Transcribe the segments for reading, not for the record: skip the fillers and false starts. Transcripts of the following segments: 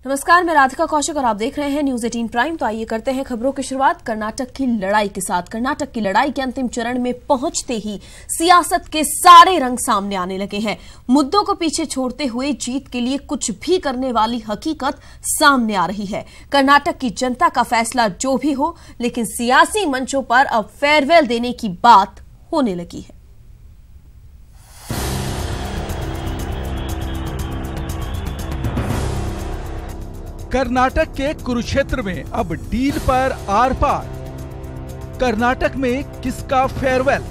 नमस्कार, मैं राधिका कौशिक और आप देख रहे हैं न्यूज 18 प्राइम। तो आइए करते हैं खबरों की शुरुआत कर्नाटक की लड़ाई के साथ। कर्नाटक की लड़ाई के अंतिम चरण में पहुंचते ही सियासत के सारे रंग सामने आने लगे हैं। मुद्दों को पीछे छोड़ते हुए जीत के लिए कुछ भी करने वाली हकीकत सामने आ रही है। कर्नाटक की जनता का फैसला जो भी हो, लेकिन सियासी मंचों पर अब फेयरवेल देने की बात होने लगी है। कर्नाटक के कुरुक्षेत्र में अब डील पर आर पार। कर्नाटक में किसका फेयरवेल?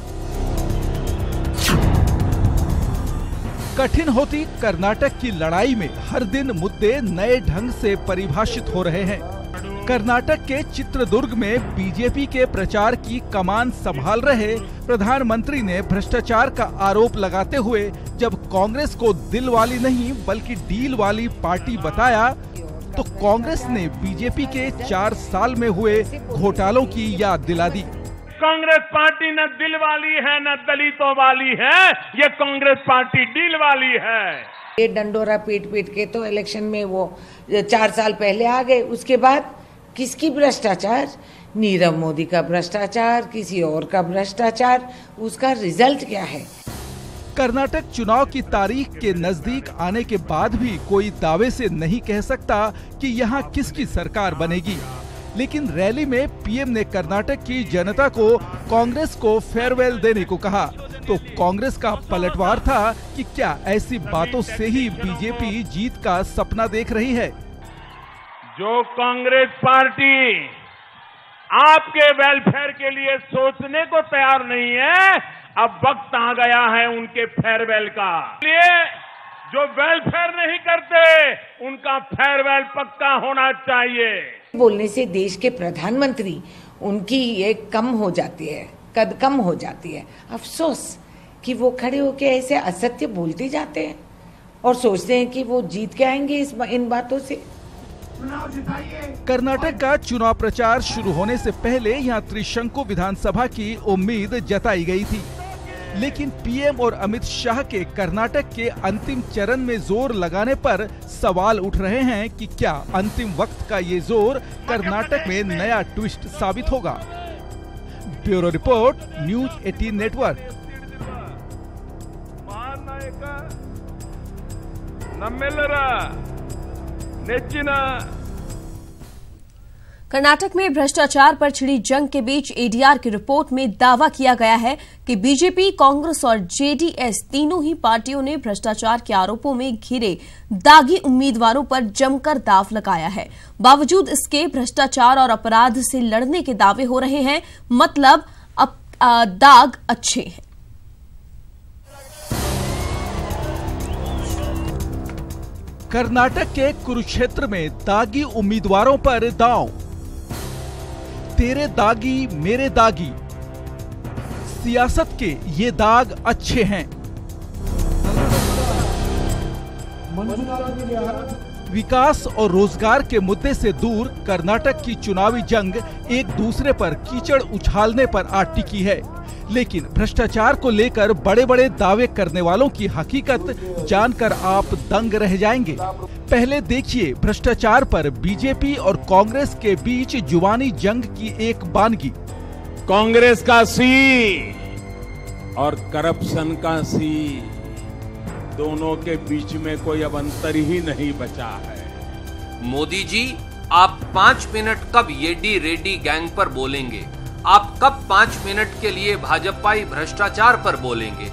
कठिन होती कर्नाटक की लड़ाई में हर दिन मुद्दे नए ढंग से परिभाषित हो रहे हैं। कर्नाटक के चित्रदुर्ग में बीजेपी के प्रचार की कमान संभाल रहे प्रधानमंत्री ने भ्रष्टाचार का आरोप लगाते हुए जब कांग्रेस को दिल वाली नहीं बल्कि डील वाली पार्टी बताया, तो कांग्रेस ने बीजेपी के 4 साल में हुए घोटालों की याद दिला दी। कांग्रेस पार्टी न दिल वाली है न दलितों वाली है, ये कांग्रेस पार्टी डील वाली है। ये डंडोरा पीट पीट के तो इलेक्शन में वो 4 साल पहले आ गए। उसके बाद किसकी भ्रष्टाचार? नीरव मोदी का भ्रष्टाचार, किसी और का भ्रष्टाचार। उसका रिजल्ट क्या है? कर्नाटक चुनाव की तारीख के नजदीक आने के बाद भी कोई दावे से नहीं कह सकता कि यहाँ किसकी सरकार बनेगी। लेकिन रैली में पीएम ने कर्नाटक की जनता को कांग्रेस को फेयरवेल देने को कहा। तो कांग्रेस का पलटवार था कि क्या ऐसी बातों से ही बीजेपी जीत का सपना देख रही है? जो कांग्रेस पार्टी आपके वेलफेयर के लिए सोचने को तैयार नहीं है, अब वक्त आ गया है उनके फेयरवेल का। इसलिए जो वेलफेयर नहीं करते उनका फेयरवेल पक्का होना चाहिए। बोलने से देश के प्रधानमंत्री उनकी एक कम हो जाती है, कद कम हो जाती है। अफसोस कि वो खड़े होके ऐसे असत्य बोलते जाते हैं और सोचते हैं कि वो जीत के आएंगे इन बातों से। कर्नाटक का चुनाव प्रचार शुरू होने से पहले यहाँ त्रिशंकु विधानसभा की उम्मीद जताई गई थी, लेकिन पीएम और अमित शाह के कर्नाटक के अंतिम चरण में जोर लगाने पर सवाल उठ रहे हैं कि क्या अंतिम वक्त का ये जोर कर्नाटक में नया ट्विस्ट साबित होगा। Bureau report, news 18 network. Karnataka में भ्रष्टाचार पर छिड़ी जंग के बीच एडीआर की रिपोर्ट में दावा किया गया है कि बीजेपी, कांग्रेस और जेडीएस तीनों ही पार्टियों ने भ्रष्टाचार के आरोपों में घिरे दागी उम्मीदवारों पर जमकर दांव लगाया है। बावजूद इसके भ्रष्टाचार और अपराध से लड़ने के दावे हो रहे हैं, मतलब अब दाग अच्छे हैं। कर्नाटक के कुरुक्षेत्र में दागी उम्मीदवारों पर दांव। तेरे दागी मेरे दागी, सियासत के ये दाग अच्छे हैं। विकास और रोजगार के मुद्दे से दूर कर्नाटक की चुनावी जंग एक दूसरे पर कीचड़ उछालने पर आ टिकी है, लेकिन भ्रष्टाचार को लेकर बड़े बड़े दावे करने वालों की हकीकत जानकर आप दंग रह जाएंगे। पहले देखिए भ्रष्टाचार पर बीजेपी और कांग्रेस के बीच जुबानी जंग की एक बानगी। कांग्रेस का सी और करप्शन का सी, दोनों के बीच में कोई अब अंतर ही नहीं बचा है। मोदी जी, आप 5 मिनट कब येडी रेड्डी गैंग पर बोलेंगे? आप कब 5 मिनट के लिए भाजपाई भ्रष्टाचार पर बोलेंगे?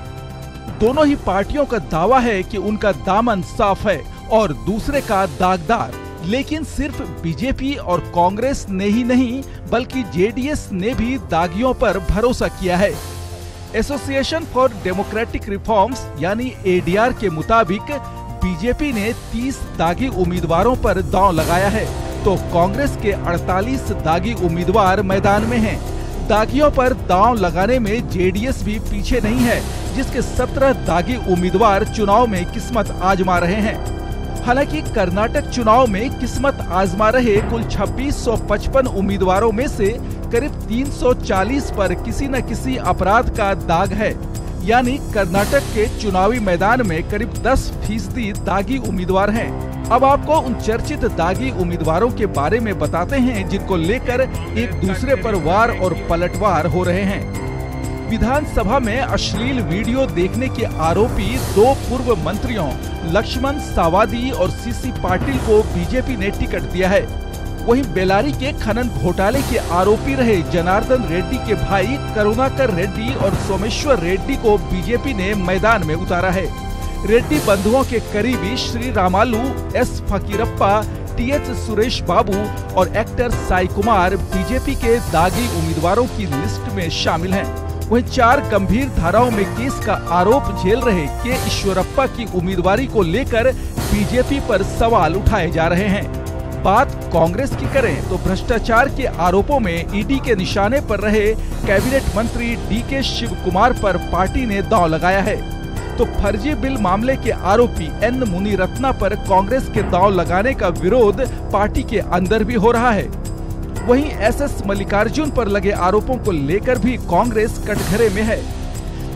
दोनों ही पार्टियों का दावा है कि उनका दामन साफ है और दूसरे का दागदार। लेकिन सिर्फ बीजेपी और कांग्रेस ने ही नहीं बल्कि जेडीएस ने भी दागियों पर भरोसा किया है। एसोसिएशन फॉर डेमोक्रेटिक रिफॉर्म्स यानी एडीआर के मुताबिक बीजेपी ने 30 दागी उम्मीदवारों पर दांव लगाया है, तो कांग्रेस के 48 दागी उम्मीदवार मैदान में हैं। दागियों पर दांव लगाने में जेडीएस भी पीछे नहीं है, जिसके 17 दागी उम्मीदवार चुनाव में किस्मत आजमा रहे हैं। हालांकि कर्नाटक चुनाव में किस्मत आजमा रहे कुल 2655 उम्मीदवारों में से करीब 340 पर किसी न किसी अपराध का दाग है, यानी कर्नाटक के चुनावी मैदान में करीब 10% दागी उम्मीदवार हैं। अब आपको उन चर्चित दागी उम्मीदवारों के बारे में बताते हैं जिनको लेकर एक दूसरे पर वार और पलटवार हो रहे हैं। विधानसभा में अश्लील वीडियो देखने के आरोपी 2 पूर्व मंत्रियों लक्ष्मण सावादी और सीसी पाटिल को बीजेपी ने टिकट दिया है। वहीं बेलारी के खनन घोटाले के आरोपी रहे जनार्दन रेड्डी के भाई करुणाकर रेड्डी और सोमेश्वर रेड्डी को बीजेपी ने मैदान में उतारा है। रेड्डी बंधुओं के करीबी श्री रामालू, एस फकीरप्पा, टीएच सुरेश बाबू और एक्टर साई कुमार बीजेपी के दागी उम्मीदवारों की लिस्ट में शामिल हैं। वहीं 4 गंभीर धाराओं में केस का आरोप झेल रहे के ईश्वरप्पा की उम्मीदवारी को लेकर बीजेपी पर सवाल उठाए जा रहे हैं। बात कांग्रेस की करें तो भ्रष्टाचार के आरोपों में ईडी के निशाने पर रहे कैबिनेट मंत्री डीके शिव कुमार पर पार्टी ने दांव लगाया है, तो फर्जी बिल मामले के आरोपी एन मुनिरत्ना पर कांग्रेस के दांव लगाने का विरोध पार्टी के अंदर भी हो रहा है। वहीं एसएस मल्लिकार्जुन पर लगे आरोपों को लेकर भी कांग्रेस कटघरे में है।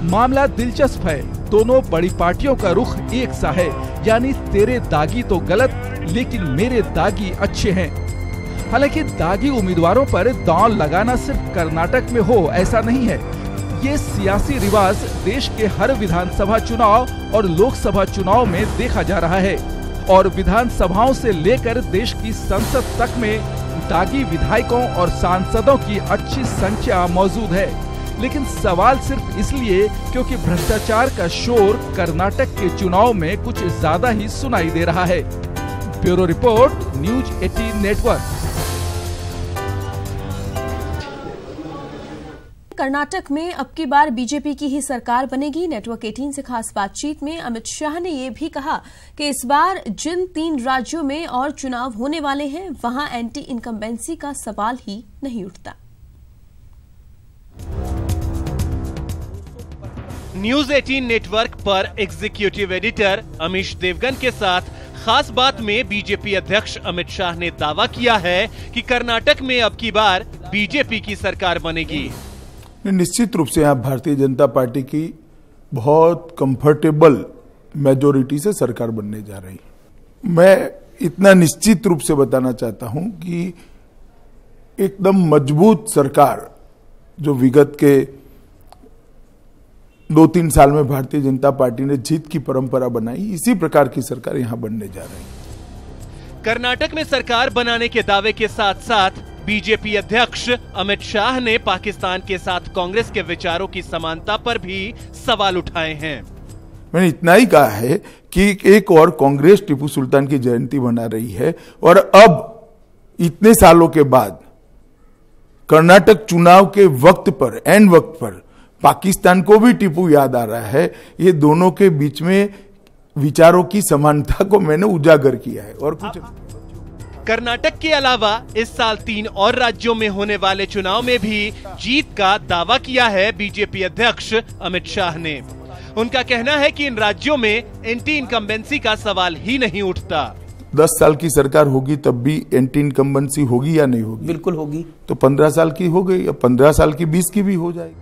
मामला दिलचस्प है, दोनों बड़ी पार्टियों का रुख एक सा है, यानी तेरे दागी तो गलत लेकिन मेरे दागी अच्छे हैं। हालांकि दागी उम्मीदवारों पर दांव लगाना सिर्फ कर्नाटक में हो ऐसा नहीं है। ये सियासी रिवाज देश के हर विधानसभा चुनाव और लोकसभा चुनाव में देखा जा रहा है और विधानसभाओं से लेकर देश की संसद तक में दागी विधायकों और सांसदों की अच्छी संख्या मौजूद है। लेकिन सवाल सिर्फ इसलिए क्योंकि भ्रष्टाचार का शोर कर्नाटक के चुनाव में कुछ ज्यादा ही सुनाई दे रहा है। Bureau report, news 18 network. Karnataka में अब की बार बीजेपी की ही सरकार बनेगी। नेटवर्क 18 से खास बातचीत में अमित शाह ने ये भी कहा कि इस बार जिन 3 राज्यों में और चुनाव होने वाले हैं वहां एंटी इनकम्बेंसी का सवाल ही नहीं उठता। न्यूज 18 नेटवर्क पर एग्जीक्यूटिव एडिटर अमीश देवगन के साथ खास बात में बीजेपी अध्यक्ष अमित शाह ने दावा किया है कि कर्नाटक में अब की बार बीजेपी की सरकार बनेगी। निश्चित रूप से यहाँ भारतीय जनता पार्टी की बहुत कंफर्टेबल मेजोरिटी से सरकार बनने जा रही है। मैं इतना निश्चित रूप से बताना चाहता हूं कि एकदम मजबूत सरकार जो विगत के 2-3 साल में भारतीय जनता पार्टी ने जीत की परंपरा बनाई, इसी प्रकार की सरकार यहाँ बनने जा रही है। कर्नाटक में सरकार बनाने के दावे के साथ साथ बीजेपी अध्यक्ष अमित शाह ने पाकिस्तान के साथ कांग्रेस के विचारों की समानता पर भी सवाल उठाए हैं। मैंने इतना ही कहा है कि एक और कांग्रेस टीपू सुल्तान की जयंती मना रही है और अब इतने सालों के बाद कर्नाटक चुनाव के वक्त पर, एन वक्त पर पाकिस्तान को भी टीपू याद आ रहा है। ये दोनों के बीच में विचारों की समानता को मैंने उजागर किया है और कुछ। कर्नाटक के अलावा इस साल 3 और राज्यों में होने वाले चुनाव में भी जीत का दावा किया है बीजेपी अध्यक्ष अमित शाह ने। उनका कहना है कि इन राज्यों में एंटी इनकम्बेंसी का सवाल ही नहीं उठता। 10 साल की सरकार होगी तब भी एंटी इनकम्बेंसी होगी या नहीं होगी? बिल्कुल होगी। तो 15 साल की हो गई, या 15 साल की 20 की भी हो जाएगी।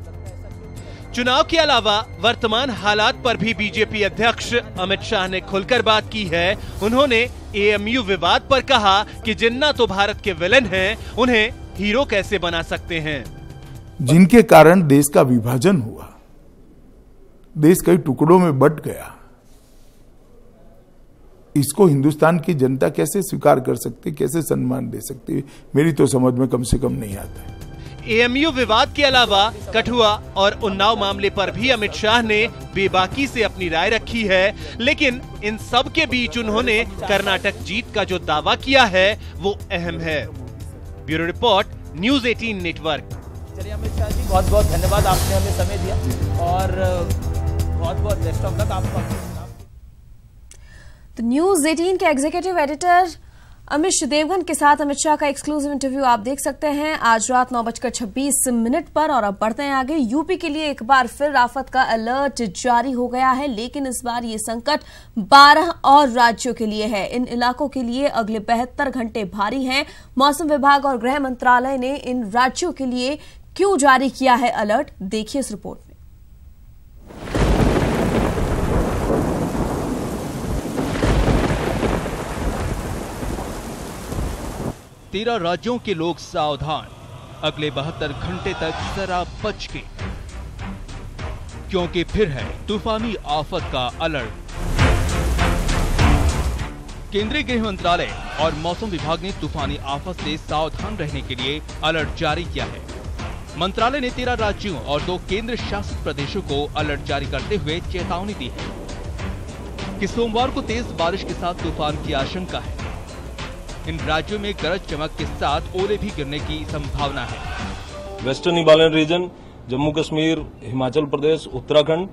चुनाव के अलावा वर्तमान हालात पर भी बीजेपी अध्यक्ष अमित शाह ने खुलकर बात की है। उन्होंने एएमयू विवाद पर कहा कि जिन्ना तो भारत के विलेन हैं, उन्हें हीरो कैसे बना सकते हैं। जिनके कारण देश का विभाजन हुआ, देश कई टुकड़ों में बंट गया, इसको हिंदुस्तान की जनता कैसे स्वीकार कर सकती, कैसे सम्मान दे सकती, मेरी तो समझ में कम से कम नहीं आता है। एएमयू विवाद के अलावा कठुआ और उन्नाव मामले पर भी अमित शाह ने बेबाकी से अपनी राय रखी है, लेकिन इन सब के बीच उन्होंने कर्नाटक जीत का जो दावा किया है वो अहम है। Bureau report, news 18 network. चलिए अमित शाह जी, बहुत बहुत धन्यवाद, आपने हमें समय दिया और बहुत बहुत बेस्ट ऑफ लक आपको। तो न्यूज 18 के एग्जीक्यूटिव एडिटर अमिश देवगन के साथ अमित शाह का एक्सक्लूसिव इंटरव्यू आप देख सकते हैं आज रात 9:26 पर। और अब बढ़ते हैं आगे। यूपी के लिए एक बार फिर आफत का अलर्ट जारी हो गया है, लेकिन इस बार ये संकट 12 और राज्यों के लिए है। इन इलाकों के लिए अगले 72 घंटे भारी हैं। मौसम विभाग और गृह मंत्रालय ने इन राज्यों के लिए क्यों जारी किया है अलर्ट, देखिए इस रिपोर्ट में। 13 राज्यों के लोग सावधान, अगले 72 घंटे तक जरा बच के, क्योंकि फिर है तूफानी आफत का अलर्ट। केंद्रीय गृह मंत्रालय और मौसम विभाग ने तूफानी आफत से सावधान रहने के लिए अलर्ट जारी किया है। मंत्रालय ने 13 राज्यों और 2 केंद्र शासित प्रदेशों को अलर्ट जारी करते हुए चेतावनी दी है कि सोमवार को तेज बारिश के साथ तूफान की आशंका है। इन राज्यों में गरज चमक के साथ ओले भी गिरने की संभावना है। Western Himalayan region, Jammu Kashmir, Himachal Pradesh, Uttarakhand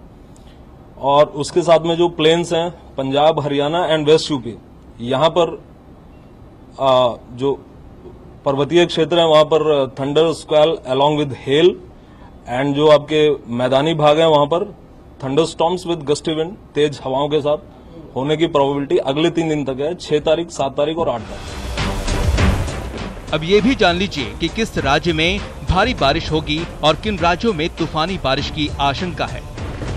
और उसके साथ में जो प्लेन्स हैं, पंजाब, हरियाणा एंड वेस्ट यूपी, यहाँ पर जो पर्वतीय क्षेत्र है वहां पर thunder squall along with hail and जो आपके मैदानी भाग है वहां पर thunderstorms with gusty wind, तेज हवाओं के साथ होने की प्रोबेबिलिटी अगले 3 दिन तक है, 6 तारीख, 7 तारीख और 8 तारीख। अब ये भी जान लीजिए कि किस राज्य में भारी बारिश होगी और किन राज्यों में तूफानी बारिश की आशंका है।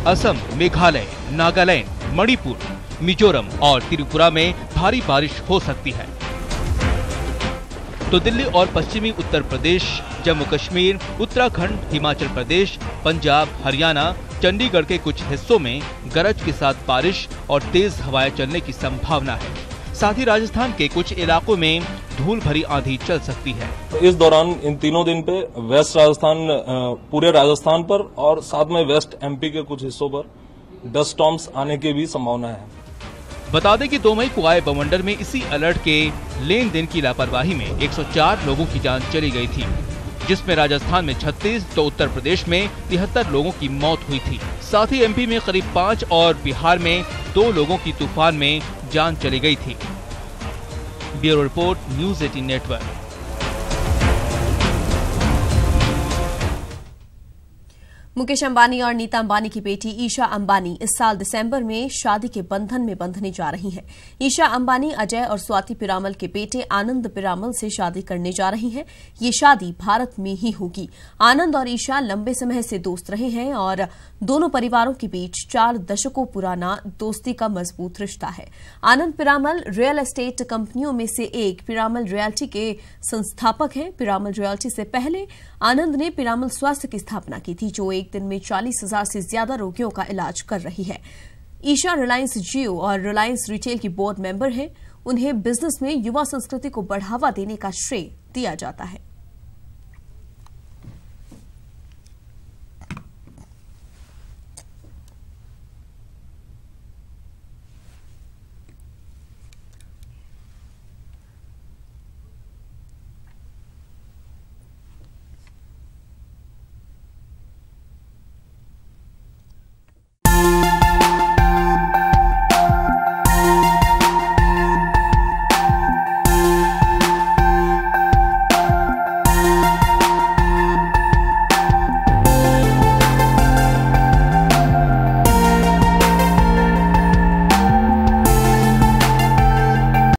असम, मेघालय, नागालैंड, मणिपुर, मिजोरम और त्रिपुरा में भारी बारिश हो सकती है। तो दिल्ली और पश्चिमी उत्तर प्रदेश, जम्मू कश्मीर, उत्तराखंड, हिमाचल प्रदेश, पंजाब, हरियाणा, चंडीगढ़ के कुछ हिस्सों में गरज के साथ बारिश और तेज हवाएं चलने की संभावना है। साथ ही राजस्थान के कुछ इलाकों में धूल भरी आंधी चल सकती है। इस दौरान इन तीनों दिन पे वेस्ट राजस्थान, पूरे राजस्थान पर और साथ में वेस्ट एमपी के कुछ हिस्सों पर डस्ट स्टॉर्म्स आने की भी संभावना है। बता दें कि 2 मई को आए बवंडर में इसी अलर्ट के लेन देन की लापरवाही में 104 लोगों की जान चली गई थी, जिसमें राजस्थान में 36 तो उत्तर प्रदेश में 73 लोगों की मौत हुई थी। साथ ही एमपी में करीब 5 और बिहार में 2 लोगों की तूफान में जान चली गई थी। Bureau report, news 18 network. Mukesh Ambani और नीता अंबानी की बेटी ईशा अंबानी इस साल दिसंबर में शादी के बंधन में बंधने जा रही हैं। ईशा अंबानी अजय और स्वाति पिरामल के बेटे आनंद पिरामल से शादी करने जा रही हैं। ये शादी भारत में ही होगी। आनंद और ईशा लंबे समय से दोस्त रहे हैं और दोनों परिवारों के बीच 4 दशकों पुराना दोस्ती का मजबूत रिश्ता है। आनंद पिरामल रियल एस्टेट कंपनियों में से एक पिरामल रियल्टी के संस्थापक हैं। पिरामल रियल्टी से पहले आनंद ने पिरामल स्वास्थ्य की स्थापना की थी, जो एक दिन में 40,000 से ज्यादा रोगियों का इलाज कर रही है। ईशा रिलायंस जियो और रिलायंस रिटेल की बोर्ड मेंबर हैं। उन्हें बिजनेस में युवा संस्कृति को बढ़ावा देने का श्रेय दिया जाता है।